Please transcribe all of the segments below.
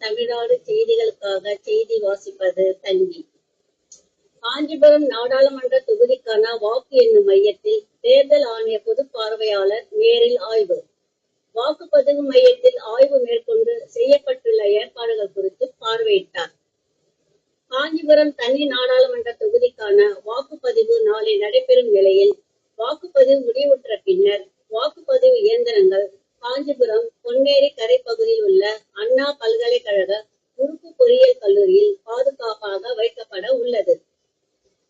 தமிழ்நாடு செய்திகளுக்காக செய்தி வாசிப்பது தன்வி. காஞ்சிபுரம் நாடாளுமன்ற தொகுதிக்கான வாக்கு எண்ணும் மையத்தில் தேர்தல் ஆணைய பொது பார்வையாளர் நேரில் ஆய்வு. வாக்குப்பதிவு மையத்தில் ஆய்வு மேற்கொண்டு செய்யப்பட்டுள்ள ஏற்பாடுகள் குறித்து பார்வையிட்டார். காஞ்சிபுரம் தனி நாடாளுமன்ற தொகுதிக்கான வாக்குப்பதிவு நாளை நடைபெறும் நிலையில் வாக்குப்பதிவு முடிவுற்ற பின்னர் வாக்குப்பதிவு இயந்திரங்கள் காஞ்சிபுரம் பொன்னேரி கரை பகுதியில் உள்ள அண்ணா பல்கலைக்கழக உறுப்பு பொறியியல் கல்லூரியில் பாதுகாப்பாக வைக்கப்பட உள்ளது.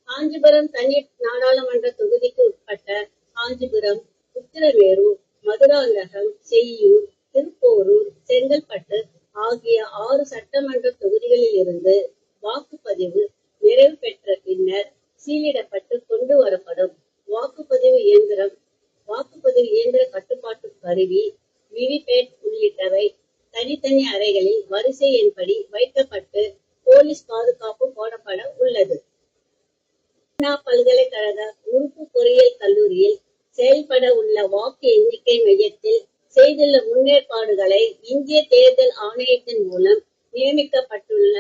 காஞ்சிபுரம் தனி நாடாளுமன்ற தொகுதிக்கு உட்பட்ட காஞ்சிபுரம், உத்திரமேரூர், மதுராந்தகம், செய்யூர், திருப்போரூர், செங்கல்பட்டு ஆகிய 6 சட்டமன்ற தொகுதிகளில் இருந்து வாக்குப்பதிவு நிறைவு பெற்ற பின்னர் சீலிடப்பட்டு கொண்டு வரப்படும். வாக்குப்பதிவு இயந்திர கட்டுப்பாட்டு கருவி, விவிபேட் உள்ளிட்டவை தனித்தனி அறைகளில் வரிசை எண்படி வைக்கப்பட்டு போலீஸ் பாதுகாப்பு போடப்பட உள்ளது. அண்ணா பல்கலைக்கழக உறுப்பு பொறியியல் கல்லூரியில் செயல்பட உள்ள வாக்கு எண்ணிக்கை மையத்தில் செய்துள்ள முன்னேற்பாடுகளை இந்திய தேர்தல் ஆணையத்தின் மூலம் நியமிக்கப்பட்டுள்ள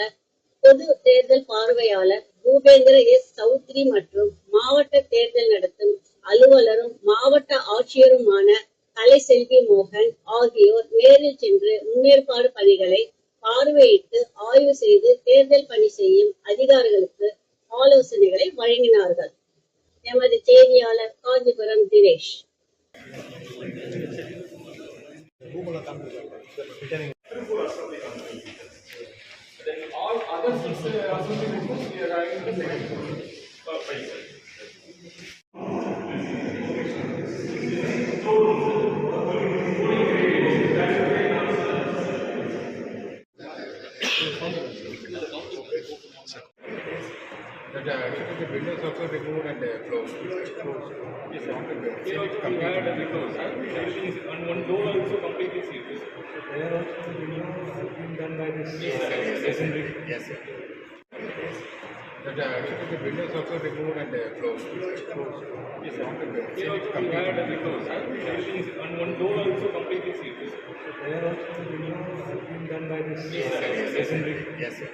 பொது தேர்தல் பார்வையாளர் பூபேந்திர எஸ். சௌத்ரி மற்றும் மாவட்ட தேர்தல் நடத்தும் அலுவலரும் மாவட்ட ஆட்சியருமான கலைசெல்வி மோகன் ஆகியோர் நேரில் சென்று முன்னேற்பாடு பணிகளை பார்வையிட்டு ஆய்வு செய்து தேர்தல் பணி செய்யும் அதிகாரிகளுக்கு ஆலோசனைகளை வழங்கினார்கள். எமது செய்தியாளர் Kanchipuram Dinesh. All other 6 associations we are having the second prize. The windows also removed and closed. Yes, sir. Here also we had a windows. Everything is one door also completely sealed. There also the windows have been done by this. Yes, sir. The windows also removed and closed. Yes, sir. Here also we had a windows. Everything is one door also completely sealed. There also the windows have been done by this. Yes, sir.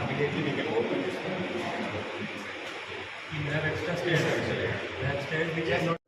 Immediately we can open this one. We have extra stairs actually. We have stairs which are not